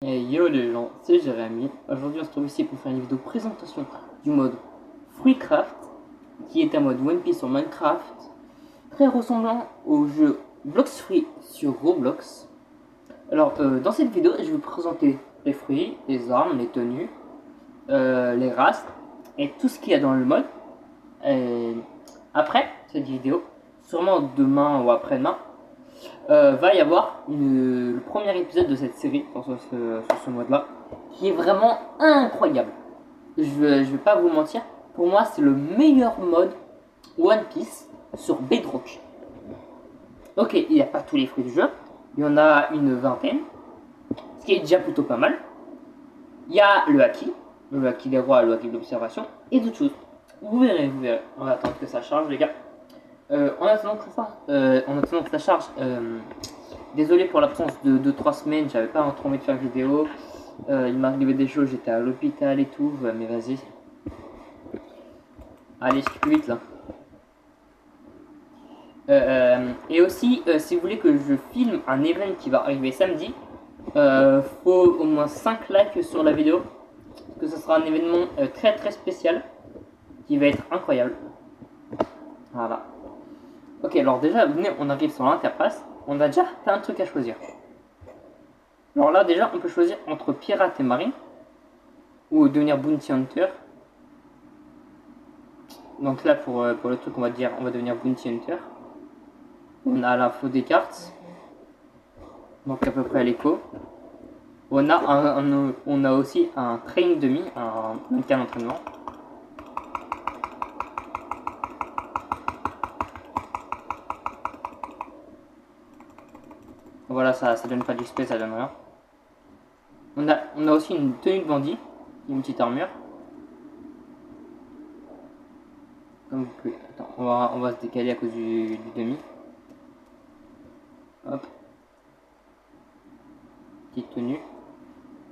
Et yo les gens, c'est Jérémy. Aujourd'hui on se trouve ici pour faire une vidéo présentation du mode Freecraft, qui est un mode One Piece sur Minecraft, très ressemblant au jeu Blocks Free sur Roblox. Alors dans cette vidéo je vais vous présenter les fruits, les armes, les tenues, les races et tout ce qu'il y a dans le mode. Et après cette vidéo, sûrement demain ou après-demain, va y avoir le premier épisode de cette série sur ce mode-là, qui est vraiment incroyable. Je vais pas vous mentir, pour moi c'est le meilleur mode One Piece sur Bedrock. Ok, il n'y a pas tous les fruits du jeu, il y en a une vingtaine, ce qui est déjà plutôt pas mal. Il y a le haki des rois, le haki de l'observation, et d'autres choses. Vous verrez, vous verrez. On va attendre que ça charge, les gars. En attendant que ça charge, désolé pour l'absence de 2-3 semaines, j'avais pas trop envie de faire une vidéo. Il m'est arrivé des choses, j'étais à l'hôpital et tout, mais vas-y. Allez, je suis plus vite là. Et aussi, si vous voulez que je filme un event qui va arriver samedi, faut au moins 5 likes sur la vidéo. Parce que ce sera un événement très très spécial qui va être incroyable. Voilà. Ok, alors déjà, venez, on arrive sur l'interface. On a déjà plein de trucs à choisir. Alors là, déjà, on peut choisir entre pirate et marine, ou devenir bounty hunter. Donc là, pour le truc, on va dire, on va devenir bounty hunter. On a l'info des cartes, donc à peu près l'écho. On a aussi un train demi, un mannequin d'entraînement. Voilà, ça donne pas d'XP, ça donne rien. On a aussi une tenue de bandit, une petite armure. Donc, attends, on va se décaler à cause du demi. Hop. Petite tenue.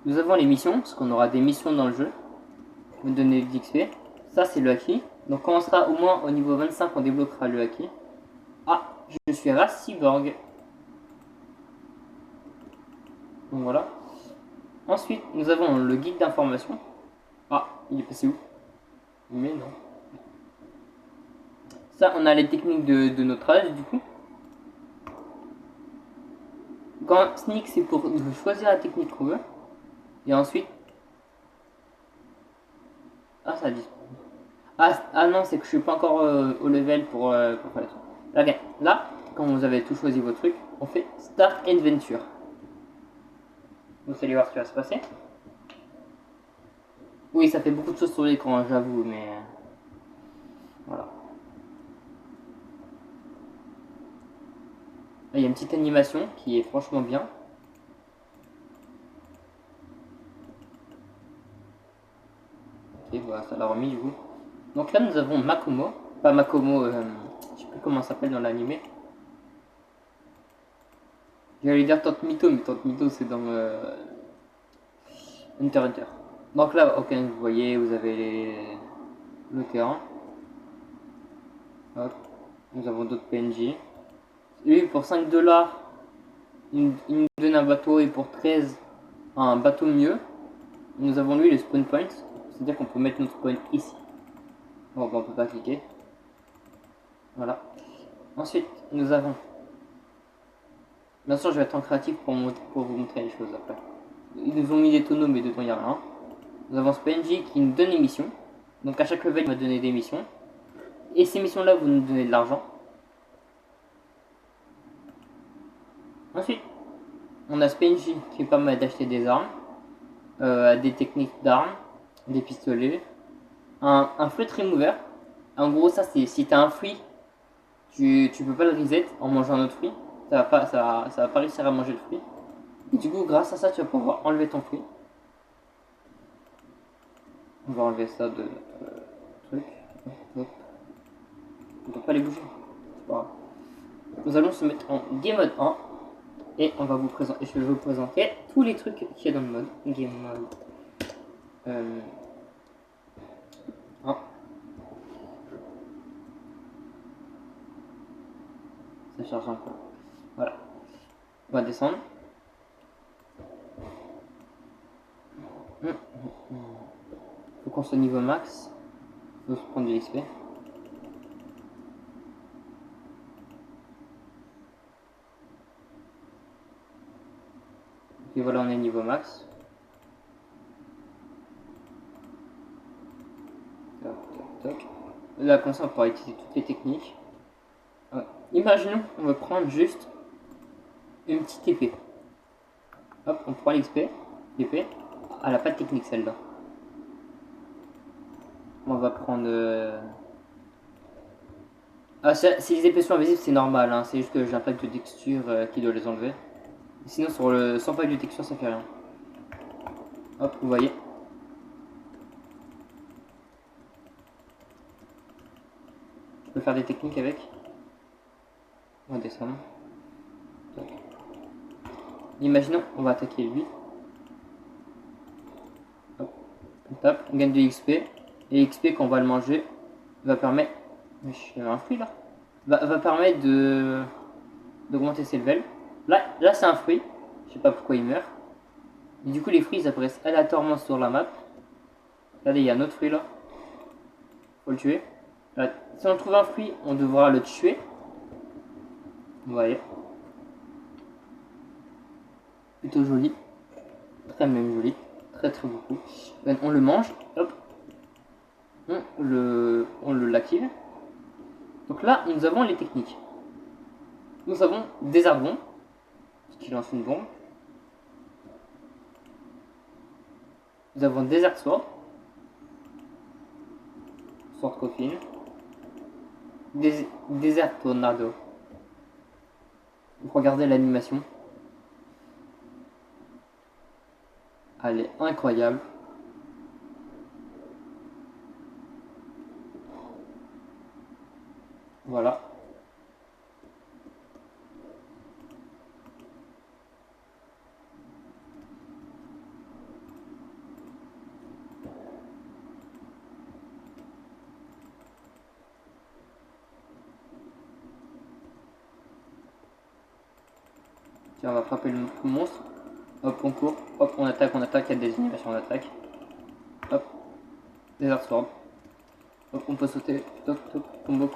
Nous avons les missions, parce qu'on aura des missions dans le jeu. Vous donner d'XP. Ça, c'est le haki. Donc, quand on sera au moins au niveau 25, on débloquera le haki. Ah, je suis race cyborg. Donc voilà. Ensuite, nous avons le guide d'information. Ah, il est passé où? Mais non. Ça, on a les techniques de notre âge, du coup. Quand sneak, c'est pour choisir la technique qu'on veut. Et ensuite... Ah, ça a disparu. Ah non, c'est que je suis pas encore au level pour faire les trucs. Là, regarde. Là, quand vous avez tout choisi vos trucs, on fait Start Adventure. Vous allez voir ce qui va se passer. Oui, ça fait beaucoup de choses sur l'écran, j'avoue, mais... voilà. Il y a une petite animation qui est franchement bien. Ok, voilà, ça l'a remis du coup. Donc là, nous avons Makomo. Pas Makomo, je sais plus comment ça s'appelle dans l'animé. J'allais dire Tante Mito, mais Tante Mito c'est dans Hunter x Hunter. Donc là, ok, vous voyez, vous avez le terrain. Hop. Nous avons d'autres PNJ. Lui, pour 5 dollars, il nous donne un bateau et pour 13, un bateau mieux. Nous avons lui le spawn point, c'est-à-dire qu'on peut mettre notre spawn ici. Bon, on peut pas cliquer. Voilà. Ensuite, nous avons... Bien sûr, je vais être en créatif pour vous montrer les choses après. Ils nous ont mis des tonneaux, mais dedans il n'y a rien. Nous avons ce PNJ qui nous donne des missions. Donc à chaque level, il va donner des missions. Et ces missions-là, vous nous donnez de l'argent. Ensuite, on a ce PNJ qui permet d'acheter des armes, des techniques d'armes, des pistolets, un fruit remover. En gros, ça c'est si tu as un fruit, tu peux pas le reset en mangeant un autre fruit. Ça va pas réussir à manger le fruit. Et du coup, grâce à ça, tu vas pouvoir enlever ton fruit. On va enlever ça de notre truc. Hop. On ne peut pas les bouger. C'est pas grave. Nous allons se mettre en Game Mode 1. Et on va vous présenter, je vais vous présenter tous les trucs qu'il y a dans le mode Game Mode 1. Ça charge un peu. Voilà. On va descendre. Faut qu'on soit niveau max. Faut se prendre de l'XP. Et voilà, on est niveau max. Toc, toc, toc. Là, comme ça, on pourra utiliser toutes les techniques. Ouais. Imaginons, on va prendre juste une petite épée. Hop, on prend l'XP, l'épée. Ah, elle a pas de technique celle-là. On va prendre... Ah, si les épées sont invisibles, c'est normal, hein. C'est juste que j'ai un pack de texture qui doit les enlever. Sinon, sur le sans pack de texture, ça fait rien. Hop, vous voyez. Je peux faire des techniques avec. On va descendre. Tac. Imaginons, on va attaquer lui. Hop. On tape, on gagne de l'XP. Et l'XP, quand on va le manger, va permettre... Mais il y avait un fruit là. Va permettre d'augmenter ses levels. Là c'est un fruit. Je sais pas pourquoi il meurt. Et du coup, les fruits ils apparaissent aléatoirement sur la map. Regardez, il y a un autre fruit là. Faut le tuer. Là, si on trouve un fruit, on devra le tuer. Vous voyez. Plutôt joli. Très même joli. Très beaucoup. Ben, on le mange. Hop. On le l'active. Donc là, nous avons les techniques. Nous avons des arbons. Qui lance une bombe. Nous avons Desert Sword. Sword Coffin. Desert Tornado. Regardez l'animation. Elle est incroyable. Voilà. Tiens, on va frapper le monstre. Hop, on court. Hop, on attaque, il y a des animations d'attaque. Hop. Desert Sword. Hop, on peut sauter. Toc, toc. Combo.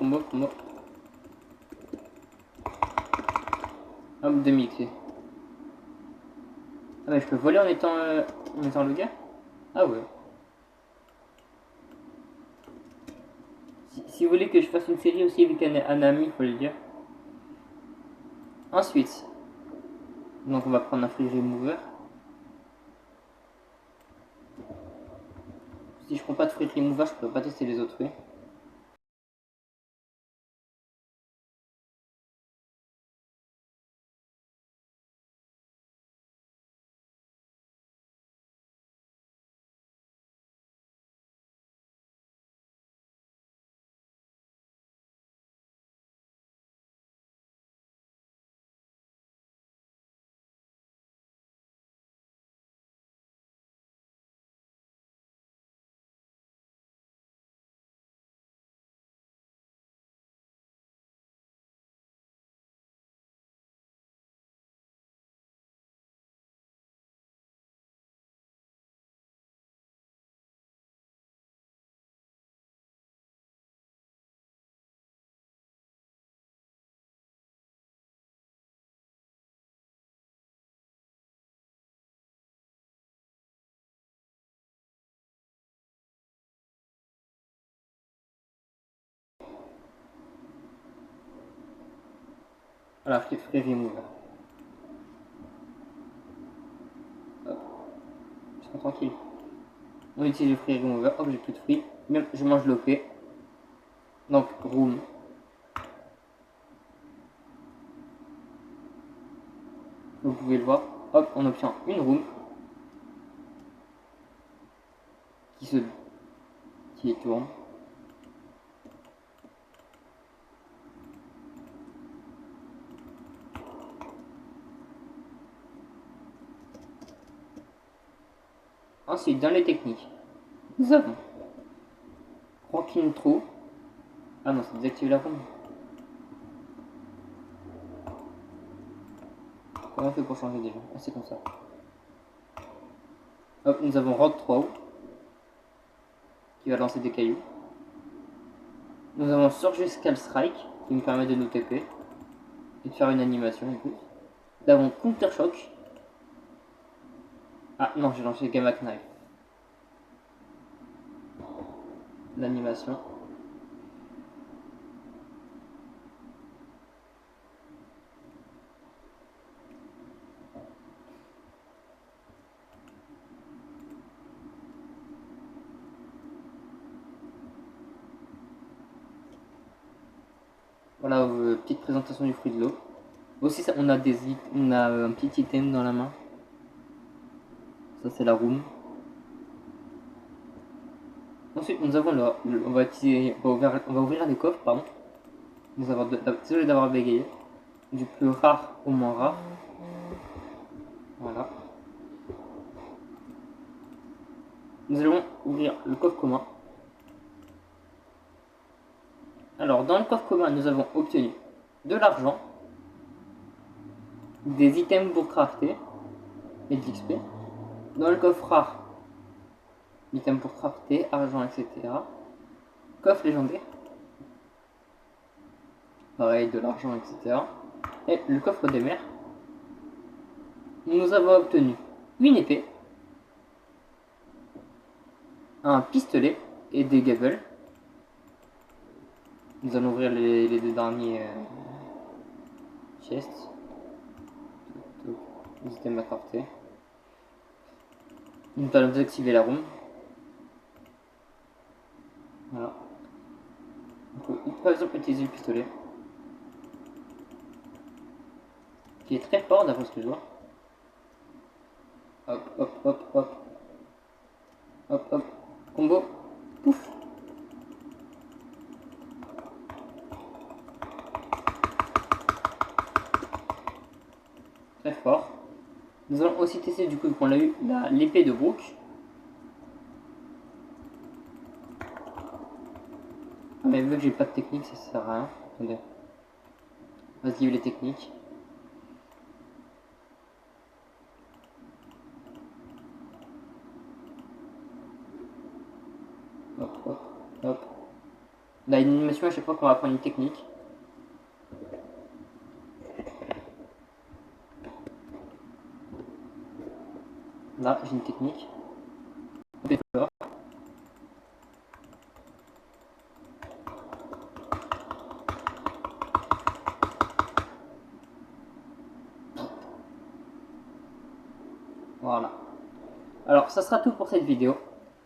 Hop, demi-XP. Ah mais je peux voler en étant le gars. Ah ouais. Si vous voulez que je fasse une série aussi avec un ami, il faut le dire. Ensuite, donc on va prendre un free remover. Si je prends pas de free remover, je peux pas tester les autres fruits. Voilà, free remover. Hop. Je suis tranquille. On utilise le free remover. Hop, j'ai plus de fruits. Même je mange l'OP. Donc, room. Vous pouvez le voir. Hop, on obtient une room. Qui tourne. Ensuite, dans les techniques, nous avons Rocking Trou. Ah non, c'est désactiver la room. Comment on fait pour changer déjà? Ah, c'est comme ça. Hop, nous avons Rock 3 qui va lancer des cailloux. Nous avons Surgical Strike qui nous permet de nous TP et de faire une animation en plus. Nous avons Counter Shock. Ah non, j'ai lancé Gamma Knife. L'animation. Voilà, petite présentation du fruit de l'eau. Aussi, ça, on a un petit item dans la main. Ça, c'est la room. Ensuite, nous avons on va ouvrir les coffres, pardon. Désolé d'avoir bégayé. Du plus rare au moins rare. Voilà. Nous allons ouvrir le coffre commun. Alors, dans le coffre commun, nous avons obtenu de l'argent, des items pour crafter et de l'XP. Dans le coffre rare, items pour crafter, argent, etc. Coffre légendaire. Pareil, de l'argent, etc. Et le coffre des mers. Nous avons obtenu une épée, un pistolet et des gavels. Nous allons ouvrir les deux derniers chests. Les items à crafter. Nous allons désactiver la room. Voilà. On peut par exemple utiliser le pistolet. Qui est très fort d'après ce que je vois. Hop, hop, hop, hop. Hop, hop. Combo. Pouf. Très fort. Nous allons aussi tester du coup qu'on a eu l'épée de Brook. Ah, mais vu que j'ai pas de technique, ça sert à rien. Attendez. Vas-y, les techniques. Hop, hop, hop. On a une animation à chaque fois qu'on va apprendre une technique. Là, j'ai une technique. Voilà. Alors, ça sera tout pour cette vidéo.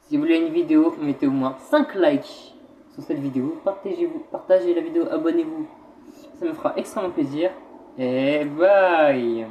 Si vous voulez une vidéo, mettez au moins 5 likes sur cette vidéo. Partagez la vidéo, abonnez-vous. Ça me fera extrêmement plaisir. Et bye!